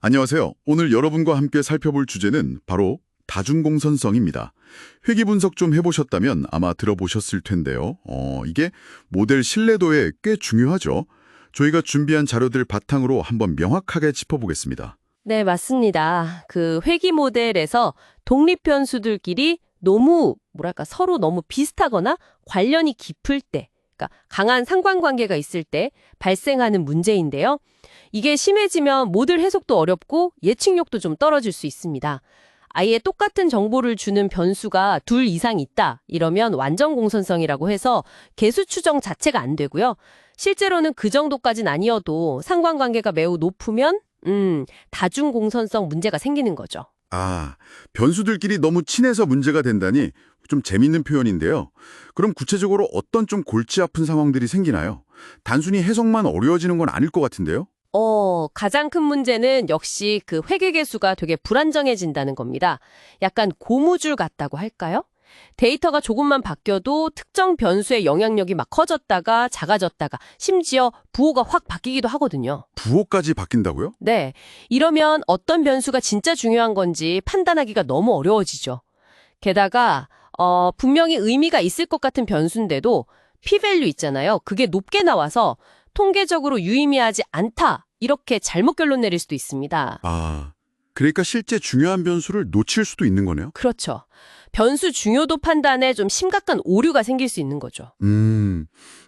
안녕하세요. 오늘 여러분과 함께 살펴볼 주제는 바로 다중공선성입니다. 회귀 분석 좀 해보셨다면 아마 들어보셨을 텐데요. 이게 모델 신뢰도에 꽤 중요하죠. 저희가 준비한 자료들 바탕으로 한번 명확하게 짚어보겠습니다. 네, 맞습니다. 그 회귀 모델에서 독립 변수들끼리 너무 서로 너무 비슷하거나 관련이 깊을 때, 그러니까 강한 상관관계가 있을 때 발생하는 문제인데요. 이게 심해지면 모델 해석도 어렵고 예측력도 좀 떨어질 수 있습니다. 아예 똑같은 정보를 주는 변수가 둘 이상 있다, 이러면 완전 공선성이라고 해서 개수 추정 자체가 안 되고요. 실제로는 그 정도까진 아니어도 상관관계가 매우 높으면 다중공선성 문제가 생기는 거죠. 변수들끼리 너무 친해서 문제가 된다니 좀 재밌는 표현인데요. 그럼 구체적으로 어떤 좀 골치 아픈 상황들이 생기나요? 단순히 해석만 어려워지는 건 아닐 것 같은데요? 가장 큰 문제는 역시 그 회계계수가 되게 불안정해진다는 겁니다. 약간 고무줄 같다고 할까요? 데이터가 조금만 바뀌어도 특정 변수의 영향력이 막 커졌다가 작아졌다가 심지어 부호가 확 바뀌기도 하거든요. 부호까지 바뀐다고요? 네, 이러면 어떤 변수가 진짜 중요한 건지 판단하기가 너무 어려워지죠. 게다가 분명히 의미가 있을 것 같은 변수인데도 p-밸류 있잖아요. 그게 높게 나와서 통계적으로 유의미하지 않다, 이렇게 잘못 결론 내릴 수도 있습니다. 그러니까 실제 중요한 변수를 놓칠 수도 있는 거네요? 그렇죠. 변수 중요도 판단에 좀 심각한 오류가 생길 수 있는 거죠.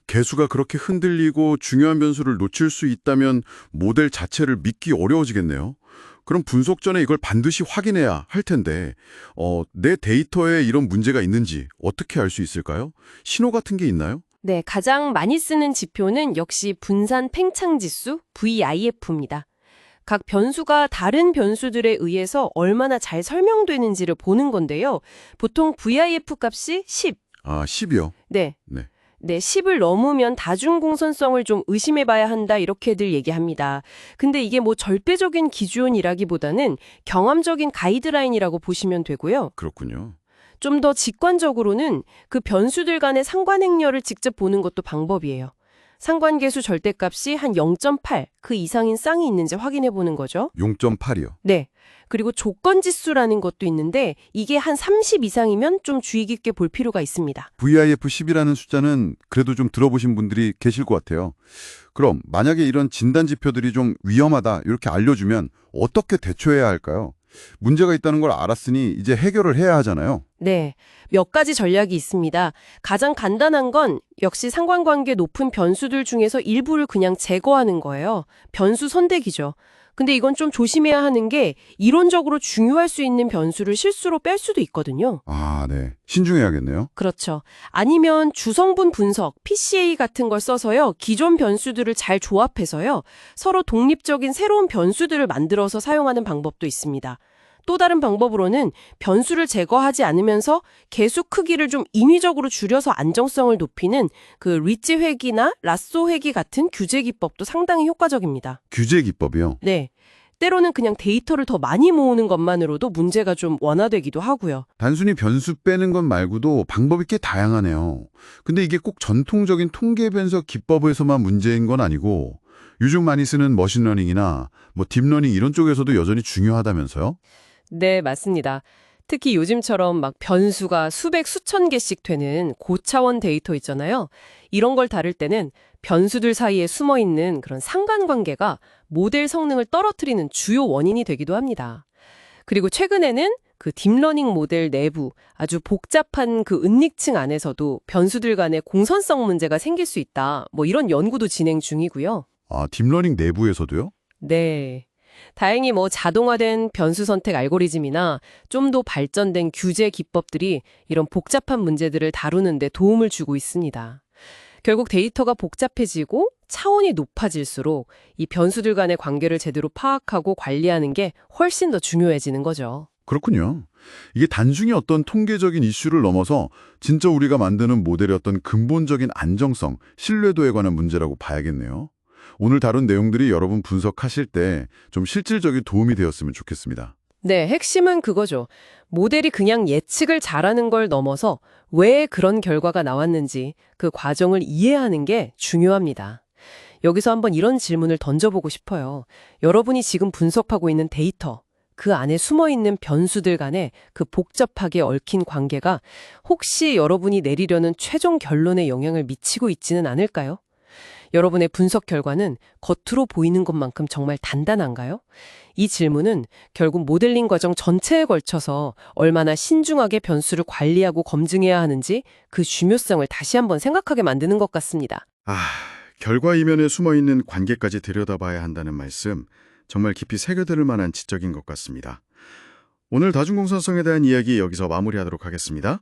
개수가 그렇게 흔들리고 중요한 변수를 놓칠 수 있다면 모델 자체를 믿기 어려워지겠네요. 그럼 분석 전에 이걸 반드시 확인해야 할 텐데 내 데이터에 이런 문제가 있는지 어떻게 알 수 있을까요? 신호 같은 게 있나요? 네, 가장 많이 쓰는 지표는 역시 분산 팽창지수 VIF입니다. 각 변수가 다른 변수들에 의해서 얼마나 잘 설명되는지를 보는 건데요. 보통 VIF 값이 10. 10이요? 네. 네. 네, 10을 넘으면 다중공선성을 좀 의심해봐야 한다, 이렇게들 얘기합니다. 근데 이게 뭐 절대적인 기준이라기보다는 경험적인 가이드라인이라고 보시면 되고요. 그렇군요. 좀 더 직관적으로는 그 변수들 간의 상관행렬을 직접 보는 것도 방법이에요. 상관계수 절대값이 한 0.8, 그 이상인 쌍이 있는지 확인해 보는 거죠. 0.8이요? 네. 그리고 조건지수라는 것도 있는데 이게 한 30 이상이면 좀 주의 깊게 볼 필요가 있습니다. VIF10이라는 숫자는 그래도 좀 들어보신 분들이 계실 것 같아요. 그럼 만약에 이런 진단 지표들이 좀 위험하다 이렇게 알려주면 어떻게 대처해야 할까요? 문제가 있다는 걸 알았으니 이제 해결을 해야 하잖아요. 네, 몇 가지 전략이 있습니다. 가장 간단한 건 역시 상관관계 높은 변수들 중에서 일부를 그냥 제거하는 거예요. 변수 선택이죠. 근데 이건 좀 조심해야 하는 게 이론적으로 중요할 수 있는 변수를 실수로 뺄 수도 있거든요. 네. 신중해야겠네요. 그렇죠. 아니면 주성분 분석, PCA 같은 걸 써서요. 기존 변수들을 잘 조합해서요. 서로 독립적인 새로운 변수들을 만들어서 사용하는 방법도 있습니다. 또 다른 방법으로는 변수를 제거하지 않으면서 개수 크기를 좀 인위적으로 줄여서 안정성을 높이는 그 리치 회귀나 라쏘 회귀 같은 규제 기법도 상당히 효과적입니다. 규제 기법이요? 네. 때로는 그냥 데이터를 더 많이 모으는 것만으로도 문제가 좀 완화되기도 하고요. 단순히 변수 빼는 것 말고도 방법이 꽤 다양하네요. 근데 이게 꼭 전통적인 통계 분석 기법에서만 문제인 건 아니고 요즘 많이 쓰는 머신러닝이나 딥러닝 이런 쪽에서도 여전히 중요하다면서요? 네, 맞습니다. 특히 요즘처럼 막 변수가 수백, 수천 개씩 되는 고차원 데이터 있잖아요. 이런 걸 다룰 때는 변수들 사이에 숨어 있는 그런 상관관계가 모델 성능을 떨어뜨리는 주요 원인이 되기도 합니다. 그리고 최근에는 그 딥러닝 모델 내부 아주 복잡한 그 은닉층 안에서도 변수들 간의 공선성 문제가 생길 수 있다, 이런 연구도 진행 중이고요. 딥러닝 내부에서도요? 네. 다행히 자동화된 변수 선택 알고리즘이나 좀 더 발전된 규제 기법들이 이런 복잡한 문제들을 다루는 데 도움을 주고 있습니다. 결국 데이터가 복잡해지고 차원이 높아질수록 이 변수들 간의 관계를 제대로 파악하고 관리하는 게 훨씬 더 중요해지는 거죠. 그렇군요. 이게 단순히 어떤 통계적인 이슈를 넘어서 진짜 우리가 만드는 모델의 어떤 근본적인 안정성, 신뢰도에 관한 문제라고 봐야겠네요. 오늘 다룬 내용들이 여러분 분석하실 때 좀 실질적인 도움이 되었으면 좋겠습니다. 네, 핵심은 그거죠. 모델이 그냥 예측을 잘하는 걸 넘어서 왜 그런 결과가 나왔는지 그 과정을 이해하는 게 중요합니다. 여기서 한번 이런 질문을 던져보고 싶어요. 여러분이 지금 분석하고 있는 데이터, 그 안에 숨어있는 변수들 간의 그 복잡하게 얽힌 관계가 혹시 여러분이 내리려는 최종 결론에 영향을 미치고 있지는 않을까요? 여러분의 분석 결과는 겉으로 보이는 것만큼 정말 단단한가요? 이 질문은 결국 모델링 과정 전체에 걸쳐서 얼마나 신중하게 변수를 관리하고 검증해야 하는지 그 중요성을 다시 한번 생각하게 만드는 것 같습니다. 결과 이면에 숨어있는 관계까지 들여다봐야 한다는 말씀, 정말 깊이 새겨들을 만한 지적인 것 같습니다. 오늘 다중공사성에 대한 이야기 여기서 마무리하도록 하겠습니다.